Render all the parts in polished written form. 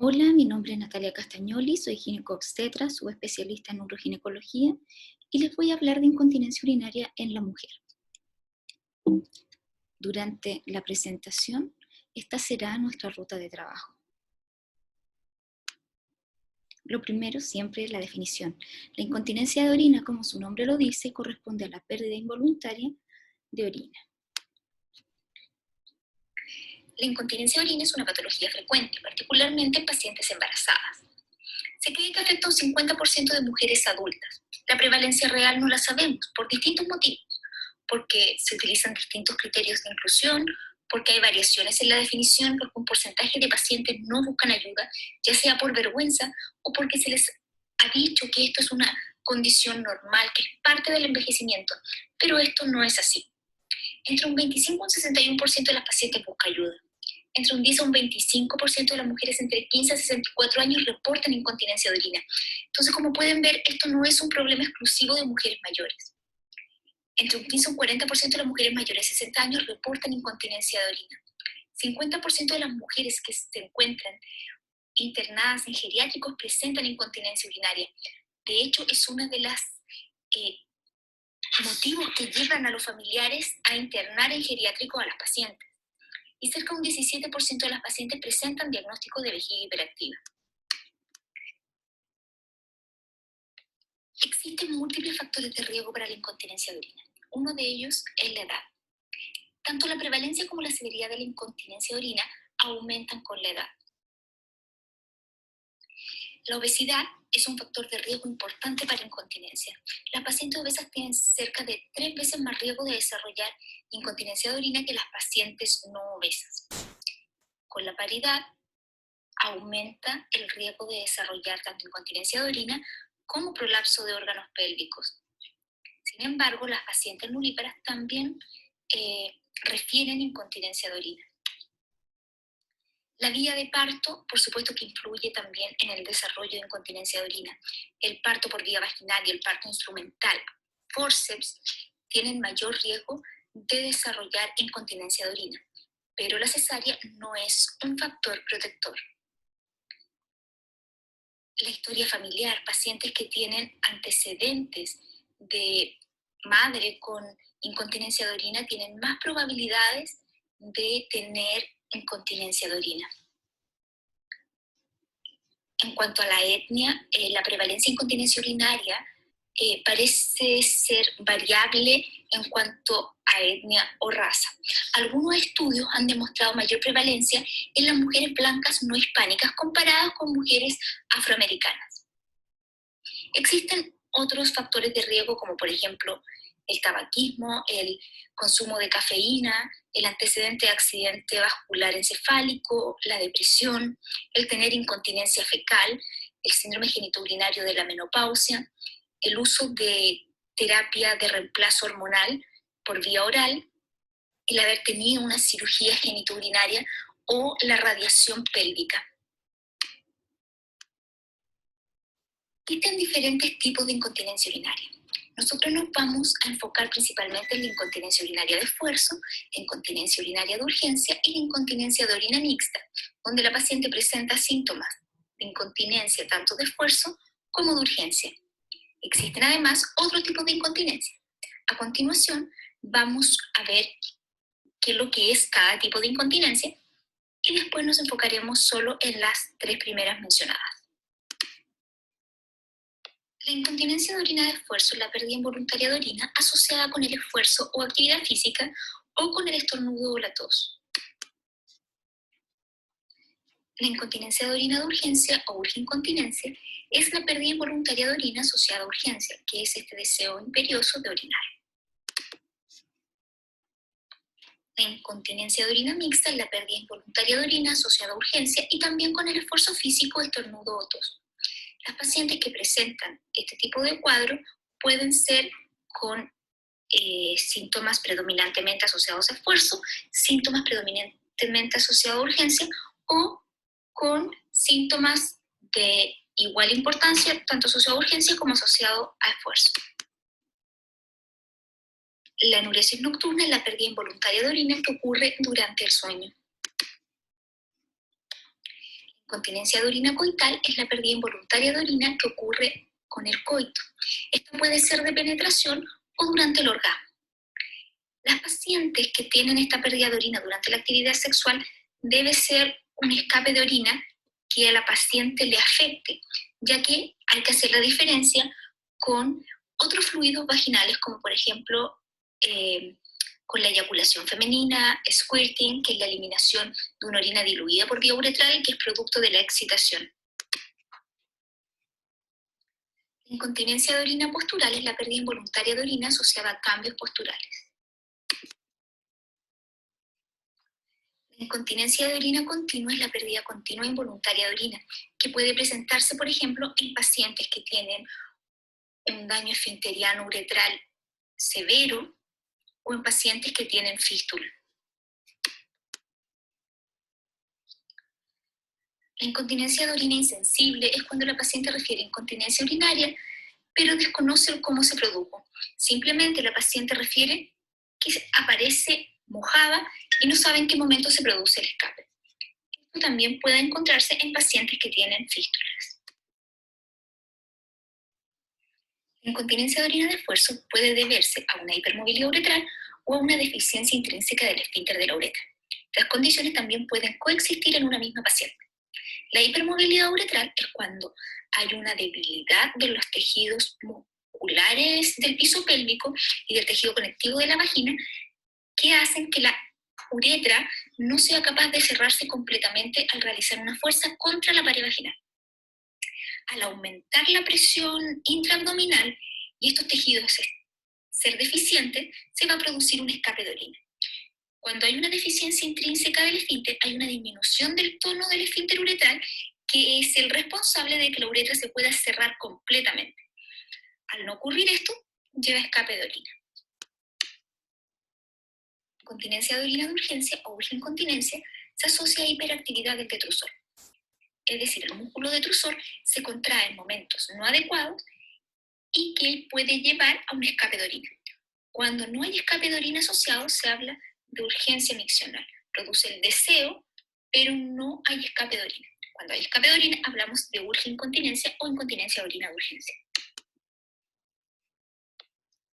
Hola, mi nombre es Natalia Castagnoli, soy ginecobstetra, subespecialista en uroginecología y les voy a hablar de incontinencia urinaria en la mujer. Durante la presentación, esta será nuestra ruta de trabajo. Lo primero siempre es la definición. La incontinencia de orina, como su nombre lo dice, corresponde a la pérdida involuntaria de orina. La incontinencia de orina es una patología frecuente, particularmente en pacientes embarazadas. Se cree que afecta a un 50% de mujeres adultas. La prevalencia real no la sabemos por distintos motivos, porque se utilizan distintos criterios de inclusión, porque hay variaciones en la definición, porque un porcentaje de pacientes no buscan ayuda, ya sea por vergüenza o porque se les ha dicho que esto es una condición normal, que es parte del envejecimiento, pero esto no es así. Entre un 25 y un 61% de las pacientes busca ayuda. Entre un 10 a un 25% de las mujeres entre 15 a 64 años reportan incontinencia de orina. Entonces, como pueden ver, esto no es un problema exclusivo de mujeres mayores. Entre un 15 y un 40% de las mujeres mayores de 60 años reportan incontinencia de orina. 50% de las mujeres que se encuentran internadas en geriátricos presentan incontinencia urinaria. De hecho, es uno de los motivos que llevan a los familiares a internar en geriátricos a las pacientes. Y cerca de un 17% de las pacientes presentan diagnóstico de vejiga hiperactiva. Existen múltiples factores de riesgo para la incontinencia de orina. Uno de ellos es la edad. Tanto la prevalencia como la severidad de la incontinencia de orina aumentan con la edad. La obesidad es un factor de riesgo importante para la incontinencia. Las pacientes obesas tienen cerca de 3 veces más riesgo de desarrollar incontinencia de orina que las pacientes no obesas. Con la paridad, aumenta el riesgo de desarrollar tanto incontinencia de orina como prolapso de órganos pélvicos. Sin embargo, las pacientes nulíparas también refieren incontinencia de orina. La vía de parto, por supuesto que influye también en el desarrollo de incontinencia de orina. El parto por vía vaginal y el parto instrumental, forceps, tienen mayor riesgo de desarrollar incontinencia de orina, pero la cesárea no es un factor protector. La historia familiar, pacientes que tienen antecedentes de madre con incontinencia de orina tienen más probabilidades de tener incontinencia de orina. En cuanto a la etnia, la prevalencia de incontinencia urinaria parece ser variable en cuanto a etnia o raza. Algunos estudios han demostrado mayor prevalencia en las mujeres blancas no hispánicas comparadas con mujeres afroamericanas. Existen otros factores de riesgo como por ejemplo el tabaquismo, el consumo de cafeína, el antecedente de accidente vascular encefálico, la depresión, el tener incontinencia fecal, el síndrome genitourinario de la menopausia, el uso de terapia de reemplazo hormonal por vía oral, el haber tenido una cirugía genitourinaria o la radiación pélvica. Existen diferentes tipos de incontinencia urinaria. Nosotros nos vamos a enfocar principalmente en la incontinencia urinaria de esfuerzo, la incontinencia urinaria de urgencia y la incontinencia de orina mixta, donde la paciente presenta síntomas de incontinencia tanto de esfuerzo como de urgencia. Existen además otros tipos de incontinencia. A continuación, vamos a ver qué es lo que es cada tipo de incontinencia y después nos enfocaremos solo en las 3 primeras mencionadas. La incontinencia de orina de esfuerzo es la pérdida involuntaria de orina asociada con el esfuerzo o actividad física o con el estornudo o la tos. La incontinencia de orina de urgencia o urgincontinencia es la pérdida involuntaria de orina asociada a urgencia, que es este deseo imperioso de orinar. La incontinencia de orina mixta es la pérdida involuntaria de orina asociada a urgencia y también con el esfuerzo físico, estornudo o tos. Las pacientes que presentan este tipo de cuadro pueden ser con síntomas predominantemente asociados a esfuerzo, síntomas predominantemente asociados a urgencia o con síntomas de igual importancia, tanto asociado a urgencia como asociado a esfuerzo. La enuresis nocturna es la pérdida involuntaria de orina que ocurre durante el sueño. La Incontinencia de orina coital es la pérdida involuntaria de orina que ocurre con el coito. Esta puede ser de penetración o durante el orgasmo. Las pacientes que tienen esta pérdida de orina durante la actividad sexual debe ser un escape de orina que a la paciente le afecte, ya que hay que hacer la diferencia con otros fluidos vaginales, como por ejemplo con la eyaculación femenina, squirting, que es la eliminación de una orina diluida por vía uretral, que es producto de la excitación. La incontinencia de orina postural es la pérdida involuntaria de orina asociada a cambios posturales. La incontinencia de orina continua es la pérdida continua involuntaria de orina, que puede presentarse, por ejemplo, en pacientes que tienen un daño esfinteriano uretral severo o en pacientes que tienen fístula. La incontinencia de orina insensible es cuando la paciente refiere incontinencia urinaria, pero desconoce cómo se produjo. Simplemente la paciente refiere que aparece mojada y no sabe en qué momento se produce el escape. Esto también puede encontrarse en pacientes que tienen fístulas. La incontinencia de orina de esfuerzo puede deberse a una hipermovilidad uretral o a una deficiencia intrínseca del esfínter de la uretra. Las condiciones también pueden coexistir en una misma paciente. La hipermovilidad uretral es cuando hay una debilidad de los tejidos musculares del piso pélvico y del tejido conectivo de la vagina que hacen que la uretra no sea capaz de cerrarse completamente al realizar una fuerza contra la pared vaginal. Al aumentar la presión intraabdominal y estos tejidos ser deficientes, se va a producir un escape de orina. Cuando hay una deficiencia intrínseca del esfínter, hay una disminución del tono del esfínter uretral, que es el responsable de que la uretra se pueda cerrar completamente. Al no ocurrir esto, lleva escape de orina. Incontinencia de orina de urgencia o urgencontinencia se asocia a hiperactividad del detrusor. Es decir, el músculo detrusor se contrae en momentos no adecuados y que puede llevar a un escape de orina. Cuando no hay escape de orina asociado, se habla de urgencia miccional. Produce el deseo, pero no hay escape de orina. Cuando hay escape de orina, hablamos de urgencontinencia o incontinencia de orina de urgencia.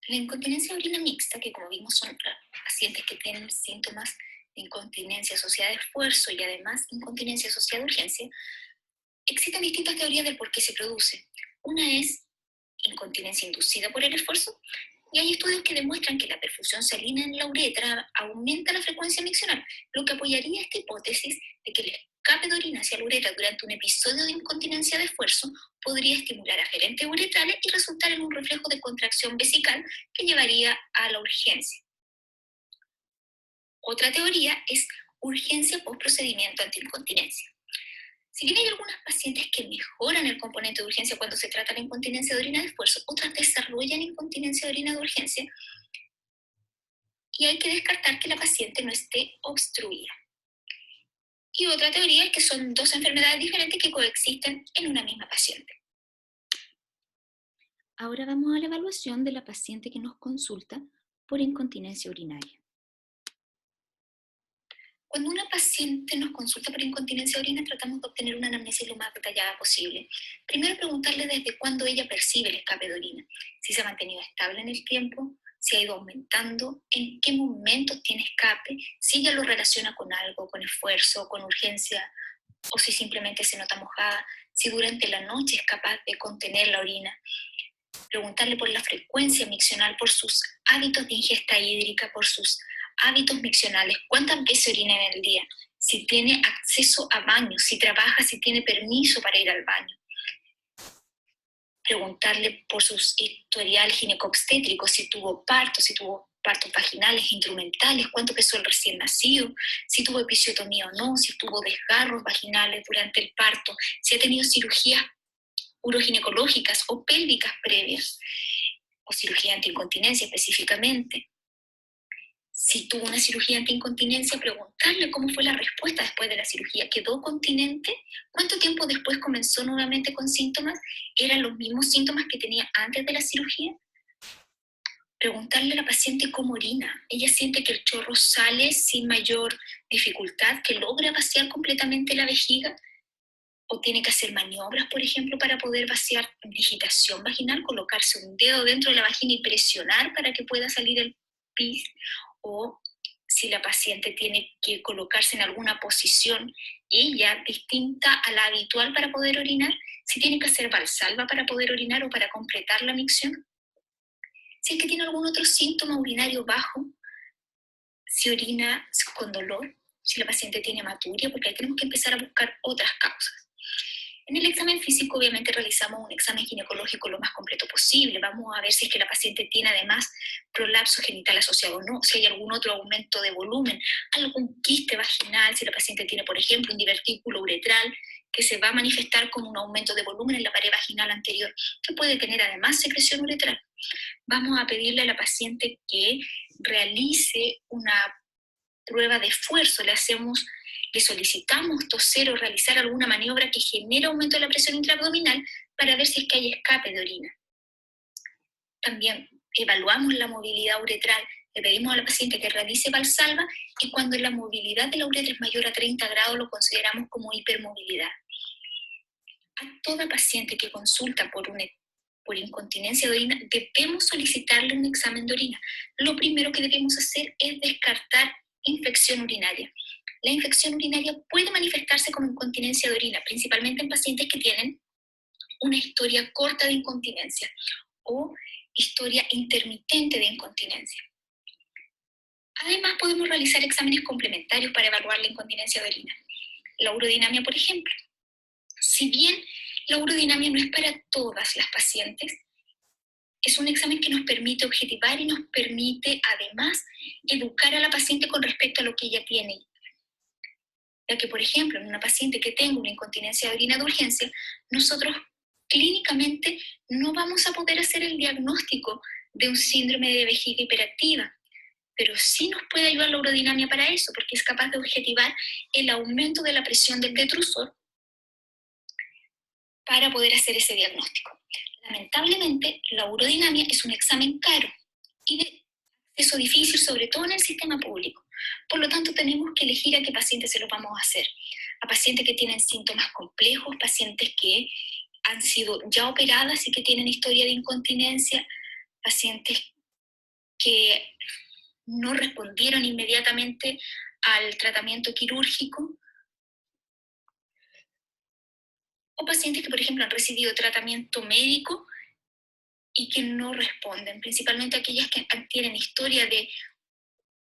La incontinencia de orina mixta, que como vimos son pacientes que tienen síntomas de incontinencia asociada a esfuerzo y además incontinencia asociada a urgencia, existen distintas teorías de por qué se produce. Una es incontinencia inducida por el esfuerzo, y hay estudios que demuestran que la perfusión salina en la uretra aumenta la frecuencia miccional, lo que apoyaría esta hipótesis de que el escape de orina hacia la uretra durante un episodio de incontinencia de esfuerzo podría estimular aferentes uretrales y resultar en un reflejo de contracción vesical que llevaría a la urgencia. Otra teoría es urgencia post procedimiento antiincontinencia. Si bien hay algunas pacientes que mejoran el componente de urgencia cuando se trata de la incontinencia de orina de esfuerzo, otras desarrollan incontinencia de orina de urgencia y hay que descartar que la paciente no esté obstruida. Y otra teoría es que son dos enfermedades diferentes que coexisten en una misma paciente. Ahora vamos a la evaluación de la paciente que nos consulta por incontinencia urinaria. Cuando una paciente nos consulta por incontinencia de orina, tratamos de obtener una anamnesis lo más detallada posible. Primero, preguntarle desde cuándo ella percibe el escape de orina, si se ha mantenido estable en el tiempo, si ha ido aumentando, en qué momentos tiene escape, si ella lo relaciona con algo, con esfuerzo, con urgencia, o si simplemente se nota mojada, si durante la noche es capaz de contener la orina. Preguntarle por la frecuencia miccional, por sus hábitos de ingesta hídrica, por sus hábitos miccionales, cuántas veces orina en el día, si tiene acceso a baño, si trabaja, si tiene permiso para ir al baño. Preguntarle por su historial ginecobstétrico, si tuvo partos vaginales, instrumentales, cuánto pesó el recién nacido, si tuvo episiotomía o no, si tuvo desgarros vaginales durante el parto, si ha tenido cirugías uroginecológicas o pélvicas previas, o cirugía antiincontinencia específicamente. Si tuvo una cirugía antiincontinencia, preguntarle cómo fue la respuesta después de la cirugía. ¿Quedó continente? ¿Cuánto tiempo después comenzó nuevamente con síntomas? ¿Eran los mismos síntomas que tenía antes de la cirugía? Preguntarle a la paciente cómo orina. ¿Ella siente que el chorro sale sin mayor dificultad, que logra vaciar completamente la vejiga? o tiene que hacer maniobras, por ejemplo, para poder vaciar digitación vaginal, colocarse un dedo dentro de la vagina y presionar para que pueda salir el pis, o si la paciente tiene que colocarse en alguna posición y ya distinta a la habitual para poder orinar, si tiene que hacer valsalva para poder orinar o para completar la micción, si es que tiene algún otro síntoma urinario bajo, si orina con dolor, si la paciente tiene hematuria, porque ahí tenemos que empezar a buscar otras causas. En el examen físico obviamente realizamos un examen ginecológico lo más completo posible. Vamos a ver si es que la paciente tiene además prolapso genital asociado o no, si hay algún otro aumento de volumen, algún quiste vaginal, si la paciente tiene, por ejemplo, un divertículo uretral que se va a manifestar como un aumento de volumen en la pared vaginal anterior, que puede tener además secreción uretral. Vamos a pedirle a la paciente que realice una prueba de esfuerzo, le solicitamos toser o realizar alguna maniobra que genere aumento de la presión intraabdominal para ver si es que hay escape de orina. También evaluamos la movilidad uretral, le pedimos a la paciente que realice valsalva y cuando la movilidad de la uretra es mayor a 30 grados lo consideramos como hipermovilidad. A toda paciente que consulta por incontinencia de orina debemos solicitarle un examen de orina. Lo primero que debemos hacer es descartar infección urinaria. La infección urinaria puede manifestarse como incontinencia de orina, principalmente en pacientes que tienen una historia corta de incontinencia o historia intermitente de incontinencia. Además, podemos realizar exámenes complementarios para evaluar la incontinencia de orina. La urodinamia, por ejemplo. Si bien la urodinamia no es para todas las pacientes, es un examen que nos permite objetivar y nos permite además educar a la paciente con respecto a lo que ella tiene. Ya que, por ejemplo, en una paciente que tenga una incontinencia de orina de urgencia, nosotros clínicamente no vamos a poder hacer el diagnóstico de un síndrome de vejiga hiperactiva, pero sí nos puede ayudar la urodinamia para eso, porque es capaz de objetivar el aumento de la presión del detrusor para poder hacer ese diagnóstico. Lamentablemente, la urodinamia es un examen caro y de acceso difícil, sobre todo en el sistema público. Por lo tanto, tenemos que elegir a qué pacientes se lo vamos a hacer. A pacientes que tienen síntomas complejos, pacientes que han sido ya operadas y que tienen historia de incontinencia, pacientes que no respondieron inmediatamente al tratamiento quirúrgico, o pacientes que, por ejemplo, han recibido tratamiento médico y que no responden, principalmente aquellas que tienen historia de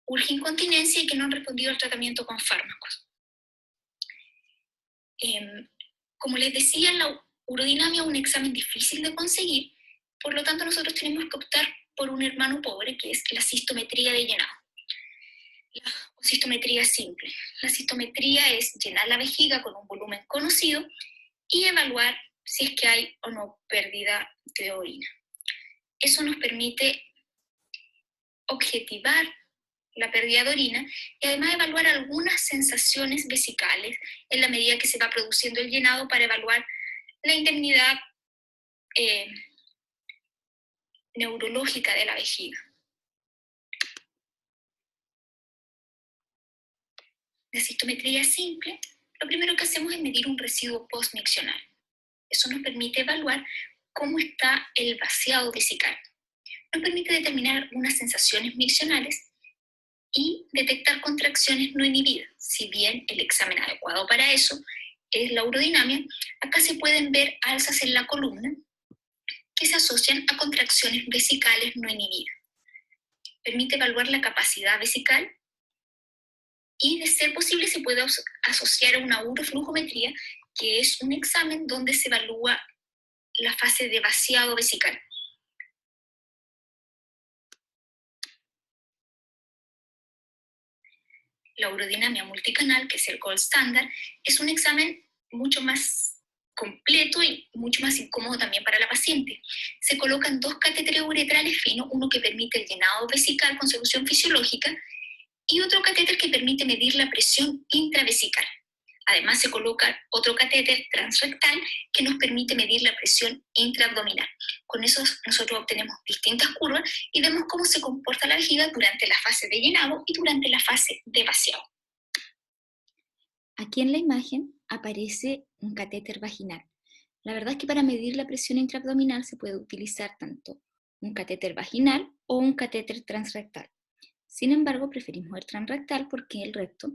urgincontinencia y que no han respondido al tratamiento con fármacos. Como les decía, la urodinamia es un examen difícil de conseguir, por lo tanto nosotros tenemos que optar por un hermano pobre, que es la cistometría de llenado. La cistometría simple. La cistometría es llenar la vejiga con un volumen conocido y evaluar si es que hay o no pérdida de orina. Eso nos permite objetivar la pérdida de orina y además evaluar algunas sensaciones vesicales en la medida que se va produciendo el llenado para evaluar la indemnidad neurológica de la vejiga. La cistometría simple, lo primero que hacemos es medir un residuo postmiccional. Eso nos permite evaluar cómo está el vaciado vesical. Nos permite determinar algunas sensaciones miccionales y detectar contracciones no inhibidas. Si bien el examen adecuado para eso es la urodinamia, acá se pueden ver alzas en la columna que se asocian a contracciones vesicales no inhibidas. Permite evaluar la capacidad vesical y, de ser posible, se puede asociar a una uroflujometría, que es un examen donde se evalúa la fase de vaciado vesical. La urodinamia multicanal, que es el gold standard, es un examen mucho más completo y mucho más incómodo también para la paciente. Se colocan dos catéteres uretrales finos, uno que permite el llenado vesical con solución fisiológica y otro catéter que permite medir la presión intravesical. Además se coloca otro catéter transrectal que nos permite medir la presión intraabdominal. Con eso nosotros obtenemos distintas curvas y vemos cómo se comporta la vejiga durante la fase de llenado y durante la fase de vaciado. Aquí en la imagen aparece un catéter vaginal. La verdad es que para medir la presión intraabdominal se puede utilizar tanto un catéter vaginal o un catéter transrectal. Sin embargo, preferimos el transrectal porque el recto,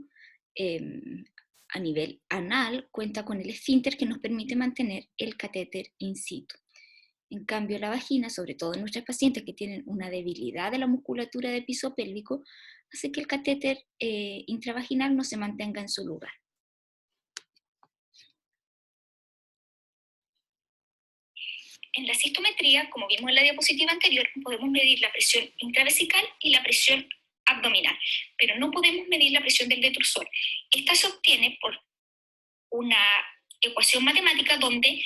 a nivel anal, cuenta con el esfínter que nos permite mantener el catéter in situ. En cambio, la vagina, sobre todo en nuestras pacientes que tienen una debilidad de la musculatura del piso pélvico, hace que el catéter intravaginal no se mantenga en su lugar. En la cistometría, como vimos en la diapositiva anterior, podemos medir la presión intravesical y la presión abdominal, pero no podemos medir la presión del detrusor. Esta se obtiene por una ecuación matemática donde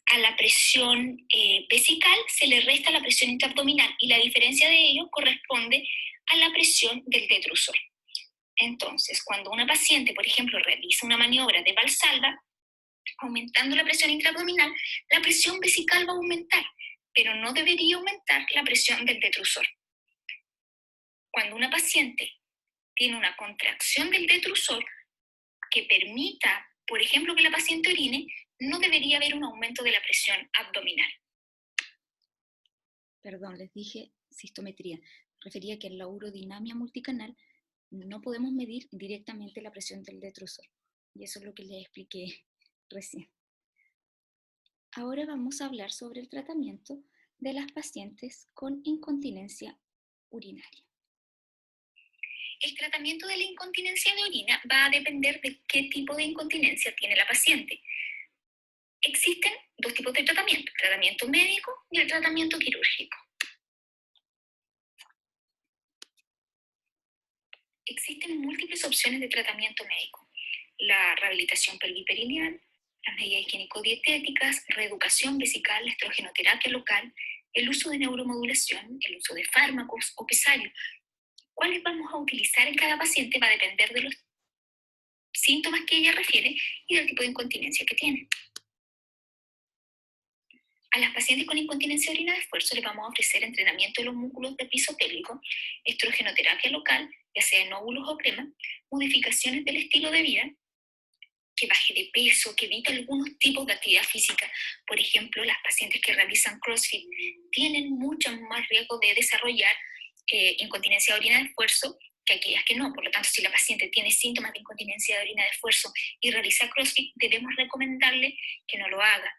a la presión vesical se le resta la presión intraabdominal y la diferencia de ello corresponde a la presión del detrusor. Entonces, cuando una paciente, por ejemplo, realiza una maniobra de Valsalva, aumentando la presión intraabdominal, la presión vesical va a aumentar, pero no debería aumentar la presión del detrusor. Cuando una paciente tiene una contracción del detrusor que permita, por ejemplo, que la paciente orine, no debería haber un aumento de la presión abdominal. Perdón, les dije cistometría. Refería que en la urodinamia multicanal no podemos medir directamente la presión del detrusor. Y eso es lo que les expliqué recién. Ahora vamos a hablar sobre el tratamiento de las pacientes con incontinencia urinaria. El tratamiento de la incontinencia de orina va a depender de qué tipo de incontinencia tiene la paciente. Existen dos tipos de tratamiento, el tratamiento médico y el tratamiento quirúrgico. Existen múltiples opciones de tratamiento médico. La rehabilitación pelviperineal, las medidas higiénico-dietéticas, reeducación vesical, la estrogenoterapia local, el uso de neuromodulación, el uso de fármacos o pesarios. ¿Cuáles vamos a utilizar en cada paciente? Va a depender de los síntomas que ella refiere y del tipo de incontinencia que tiene. A las pacientes con incontinencia de orina de esfuerzo les vamos a ofrecer entrenamiento de los músculos del piso pélvico, estrogenoterapia local, ya sea en óvulos o crema, modificaciones del estilo de vida, que baje de peso, que evite algunos tipos de actividad física. Por ejemplo, las pacientes que realizan CrossFit tienen mucho más riesgo de desarrollar incontinencia de orina de esfuerzo que aquellas que no. Por lo tanto, si la paciente tiene síntomas de incontinencia de orina de esfuerzo y realiza CrossFit, debemos recomendarle que no lo haga.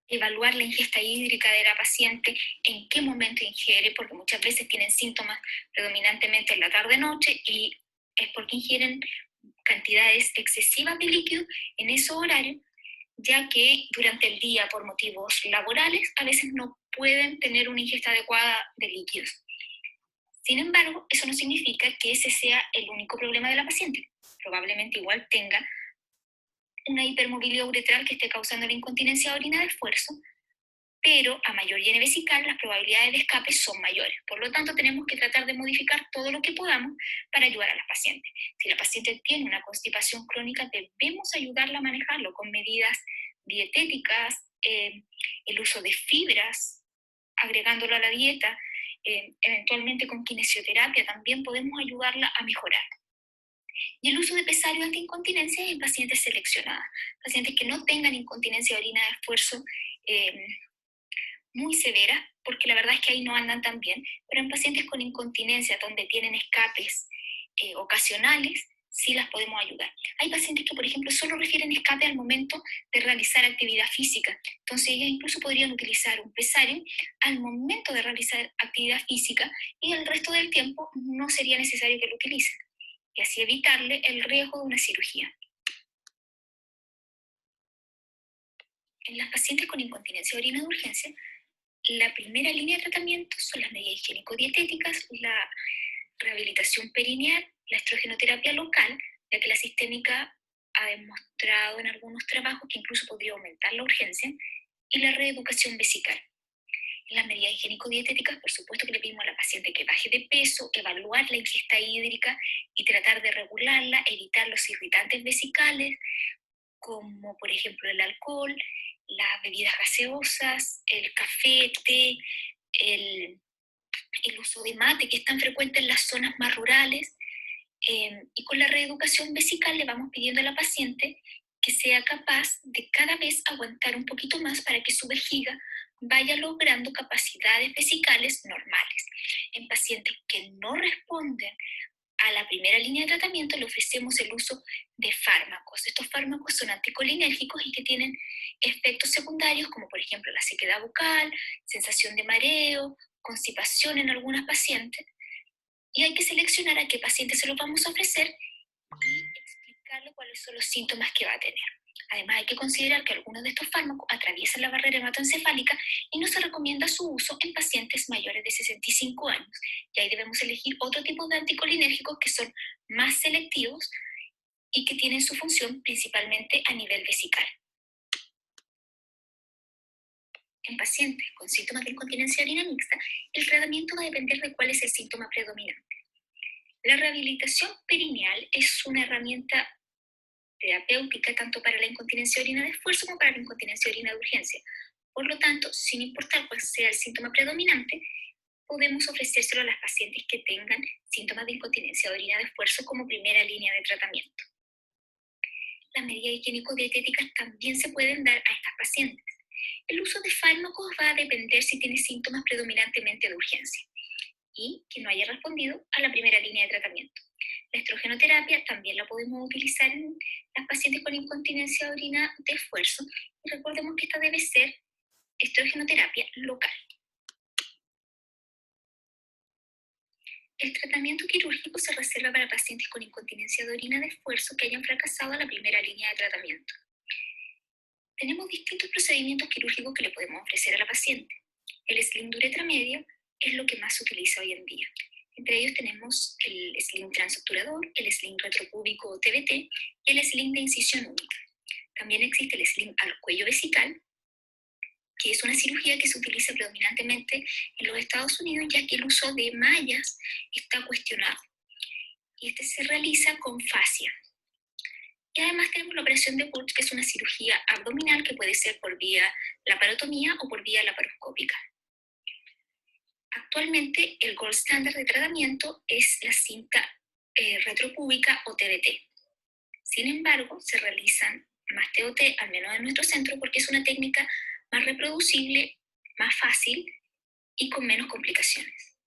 Evaluar la ingesta hídrica de la paciente, en qué momento ingiere, porque muchas veces tienen síntomas predominantemente en la tarde-noche y es porque ingieren cantidades excesivas de líquido en esos horarios, ya que durante el día, por motivos laborales, a veces no pueden tener una ingesta adecuada de líquidos. Sin embargo, eso no significa que ese sea el único problema de la paciente. Probablemente igual tenga una hipermovilidad uretral que esté causando la incontinencia de orina de esfuerzo, pero a mayor llene vesical las probabilidades de escape son mayores. Por lo tanto, tenemos que tratar de modificar todo lo que podamos para ayudar a las pacientes. Si la paciente tiene una constipación crónica, debemos ayudarla a manejarlo con medidas dietéticas, el uso de fibras, agregándolo a la dieta, eventualmente con kinesioterapia también podemos ayudarla a mejorar. Y el uso de pesarios antiincontinencia en pacientes seleccionadas, pacientes que no tengan incontinencia de orina de esfuerzo muy severa, porque la verdad es que ahí no andan tan bien, pero en pacientes con incontinencia donde tienen escapes ocasionales, sí las podemos ayudar. Hay pacientes que, por ejemplo, solo refieren escape al momento de realizar actividad física, entonces ellas incluso podrían utilizar un pesario al momento de realizar actividad física y el resto del tiempo no sería necesario que lo utilicen, y así evitarle el riesgo de una cirugía. En las pacientes con incontinencia de orina de urgencia, la primera línea de tratamiento son las medidas higiénico-dietéticas, la rehabilitación perineal, la estrogenoterapia local, ya que la sistémica ha demostrado en algunos trabajos que incluso podría aumentar la urgencia, y la reeducación vesical. En las medidas higiénico-dietéticas, por supuesto que le pedimos a la paciente que baje de peso, evaluar la ingesta hídrica y tratar de regularla, evitar los irritantes vesicales, como por ejemplo el alcohol, las bebidas gaseosas, el café, té, el uso de mate, que es tan frecuente en las zonas más rurales, Y con la reeducación vesical le vamos pidiendo a la paciente que sea capaz de cada vez aguantar un poquito más para que su vejiga vaya logrando capacidades vesicales normales. En pacientes que no responden a la primera línea de tratamiento le ofrecemos el uso de fármacos. Estos fármacos son anticolinérgicos y que tienen efectos secundarios como por ejemplo la sequedad bucal, sensación de mareo, constipación en algunas pacientes. Y hay que seleccionar a qué paciente se lo vamos a ofrecer y explicarle cuáles son los síntomas que va a tener. Además, hay que considerar que algunos de estos fármacos atraviesan la barrera hematoencefálica y no se recomienda su uso en pacientes mayores de 65 años. Y ahí debemos elegir otro tipo de anticolinérgicos que son más selectivos y que tienen su función principalmente a nivel vesical. En pacientes con síntomas de incontinencia de orina mixta, el tratamiento va a depender de cuál es el síntoma predominante. La rehabilitación perineal es una herramienta terapéutica tanto para la incontinencia de orina de esfuerzo como para la incontinencia de orina de urgencia. Por lo tanto, sin importar cuál sea el síntoma predominante, podemos ofrecérselo a las pacientes que tengan síntomas de incontinencia de orina de esfuerzo como primera línea de tratamiento. Las medidas higiénico-dietéticas también se pueden dar a estas pacientes. El uso de fármacos va a depender si tiene síntomas predominantemente de urgencia y que no haya respondido a la primera línea de tratamiento. La estrogenoterapia también la podemos utilizar en las pacientes con incontinencia de orina de esfuerzo y recordemos que esta debe ser estrogenoterapia local. El tratamiento quirúrgico se reserva para pacientes con incontinencia de orina de esfuerzo que hayan fracasado en la primera línea de tratamiento. Tenemos distintos procedimientos quirúrgicos que le podemos ofrecer a la paciente. El sling de uretra media es lo que más se utiliza hoy en día. Entre ellos tenemos el sling transobturador, el sling retropúbico o TBT y el sling de incisión única. También existe el sling al cuello vesical, que es una cirugía que se utiliza predominantemente en los Estados Unidos, ya que el uso de mallas está cuestionado. Y este se realiza con fascia. Y además tenemos la operación de Burch, que es una cirugía abdominal que puede ser por vía laparotomía o por vía laparoscópica. Actualmente el gold standard de tratamiento es la cinta retropúbica o TBT. Sin embargo, se realizan más TOT, al menos en nuestro centro, porque es una técnica más reproducible, más fácil y con menos complicaciones.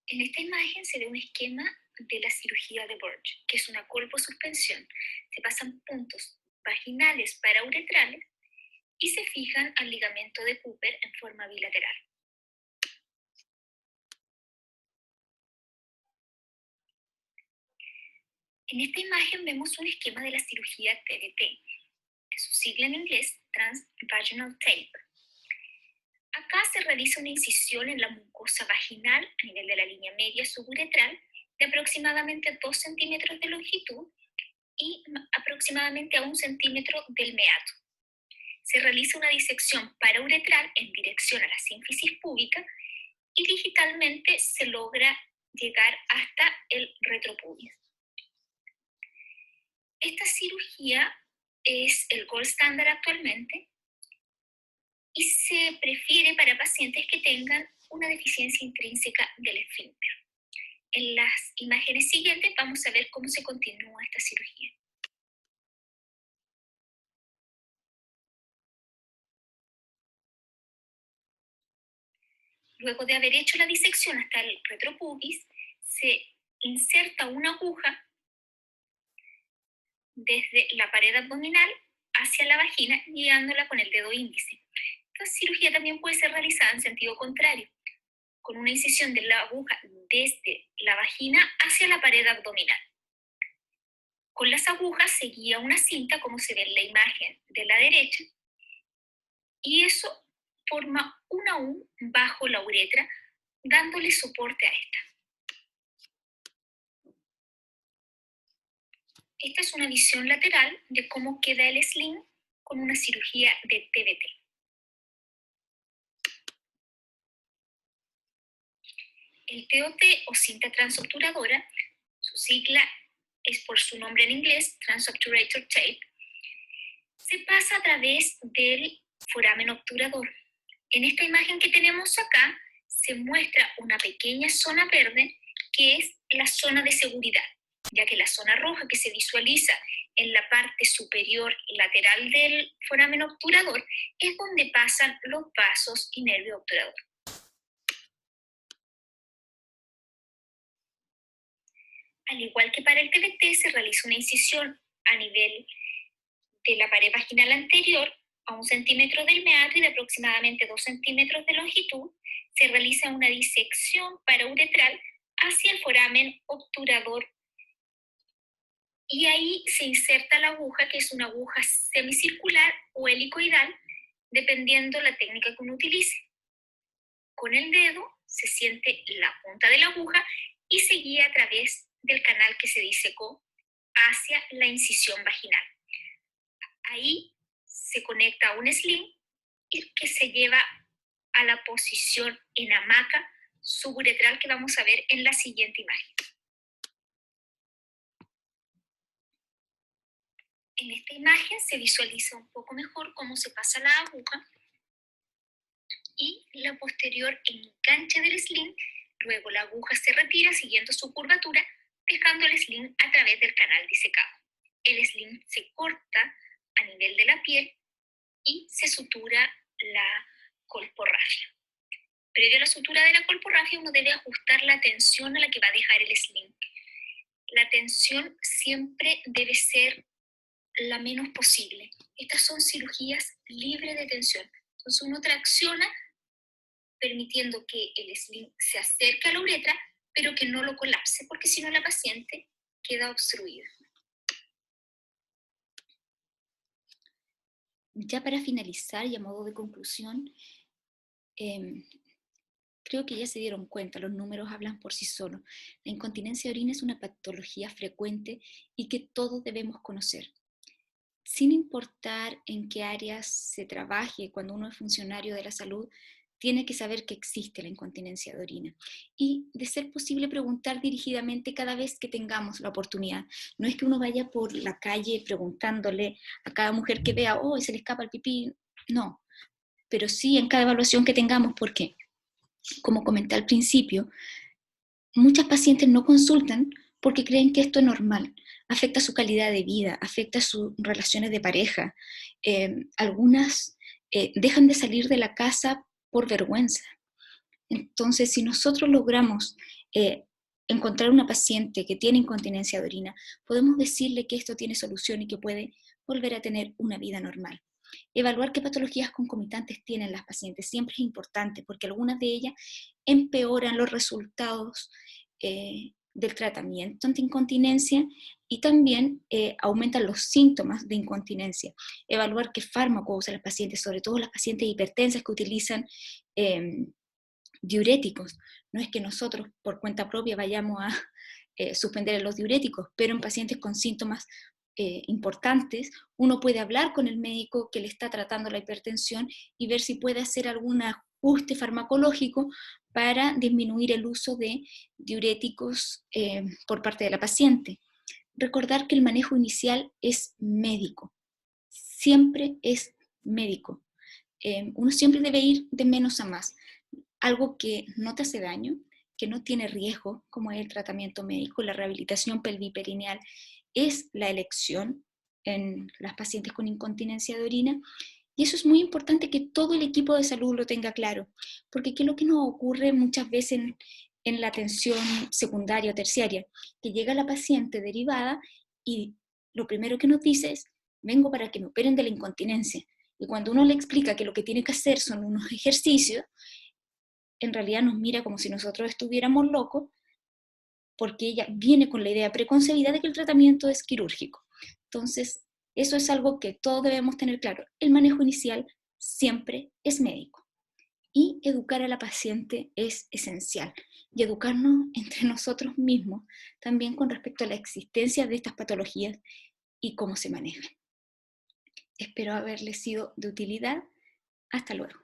En esta imagen se ve un esquema de la cirugía de Burch, que es una colposuspensión. Se pasan puntos vaginales parauretrales y se fijan al ligamento de Cooper en forma bilateral. En esta imagen vemos un esquema de la cirugía TDT, que su sigla en inglés, Transvaginal Tape. Acá se realiza una incisión en la mucosa vaginal a nivel de la línea media suburetral de aproximadamente 2 centímetros de longitud y aproximadamente a 1 centímetro del meato. Se realiza una disección parauretral en dirección a la sínfisis púbica y digitalmente se logra llegar hasta el retropubis. Esta cirugía es el gold standard actualmente y se prefiere para pacientes que tengan una deficiencia intrínseca del esfínter. En las imágenes siguientes vamos a ver cómo se continúa esta cirugía. Luego de haber hecho la disección hasta el retropubis, se inserta una aguja desde la pared abdominal hacia la vagina, guiándola con el dedo índice. Esta cirugía también puede ser realizada en sentido contrario, con una incisión de la aguja desde la vagina hacia la pared abdominal. Con las agujas se guía una cinta, como se ve en la imagen de la derecha, y eso forma una U bajo la uretra, dándole soporte a esta. Esta es una visión lateral de cómo queda el sling con una cirugía de TBT. El TOT o cinta transobturadora, su sigla es por su nombre en inglés, Transobturator Tape, se pasa a través del foramen obturador. En esta imagen que tenemos acá, se muestra una pequeña zona verde que es la zona de seguridad, ya que la zona roja que se visualiza en la parte superior lateral del foramen obturador es donde pasan los vasos y nervio obturador. Al igual que para el TBT, se realiza una incisión a nivel de la pared vaginal anterior a 1 centímetro del meato y de aproximadamente 2 centímetros de longitud. Se realiza una disección parauretral hacia el foramen obturador y ahí se inserta la aguja, que es una aguja semicircular o helicoidal, dependiendo la técnica que uno utilice. Con el dedo se siente la punta de la aguja y se guía a través del canal que se disecó hacia la incisión vaginal. Ahí se conecta a un sling y que se lleva a la posición en hamaca suburetral que vamos a ver en la siguiente imagen. En esta imagen se visualiza un poco mejor cómo se pasa la aguja y la posterior enganche del sling. Luego la aguja se retira siguiendo su curvatura, dejando el sling a través del canal disecado. El sling se corta a nivel de la piel y se sutura la colporrafia. Previo a la sutura de la colporrafia, uno debe ajustar la tensión a la que va a dejar el sling. La tensión siempre debe ser la menos posible. Estas son cirugías libres de tensión. Entonces uno tracciona permitiendo que el sling se acerque a la uretra, pero que no lo colapse, porque si no la paciente queda obstruida. Ya para finalizar y a modo de conclusión, creo que ya se dieron cuenta, los números hablan por sí solos. La incontinencia de orina es una patología frecuente y que todos debemos conocer. Sin importar en qué áreas se trabaje, cuando uno es funcionario de la salud, tiene que saber que existe la incontinencia de orina. Y, de ser posible, preguntar dirigidamente cada vez que tengamos la oportunidad. No es que uno vaya por la calle preguntándole a cada mujer que vea, oh, se le escapa el pipí. No, pero sí en cada evaluación que tengamos, porque, como comenté al principio, muchas pacientes no consultan porque creen que esto es normal, afecta su calidad de vida, afecta sus relaciones de pareja. Algunas dejan de salir de la casa por vergüenza. Entonces, si nosotros logramos encontrar una paciente que tiene incontinencia de orina, podemos decirle que esto tiene solución y que puede volver a tener una vida normal. Evaluar qué patologías concomitantes tienen las pacientes siempre es importante, porque algunas de ellas empeoran los resultados del tratamiento ante incontinencia y también aumentan los síntomas de incontinencia. Evaluar qué fármaco usan las pacientes, sobre todo las pacientes hipertensas que utilizan diuréticos. No es que nosotros por cuenta propia vayamos a suspender los diuréticos, pero en pacientes con síntomas importantes, uno puede hablar con el médico que le está tratando la hipertensión y ver si puede hacer algún ajuste farmacológico para disminuir el uso de diuréticos por parte de la paciente. Recordar que el manejo inicial es médico, siempre es médico. Uno siempre debe ir de menos a más. Algo que no te hace daño, que no tiene riesgo, como es el tratamiento médico, la rehabilitación pelviperineal, es la elección en las pacientes con incontinencia de orina. Y eso es muy importante que todo el equipo de salud lo tenga claro, porque ¿qué es lo que nos ocurre muchas veces en la atención secundaria o terciaria? Que llega la paciente derivada y lo primero que nos dice es, vengo para que me operen de la incontinencia. Y cuando uno le explica que lo que tiene que hacer son unos ejercicios, en realidad nos mira como si nosotros estuviéramos locos, porque ella viene con la idea preconcebida de que el tratamiento es quirúrgico. Entonces, eso es algo que todos debemos tener claro. El manejo inicial siempre es médico. Y educar a la paciente es esencial. Y educarnos entre nosotros mismos también con respecto a la existencia de estas patologías y cómo se manejan. Espero haberles sido de utilidad. Hasta luego.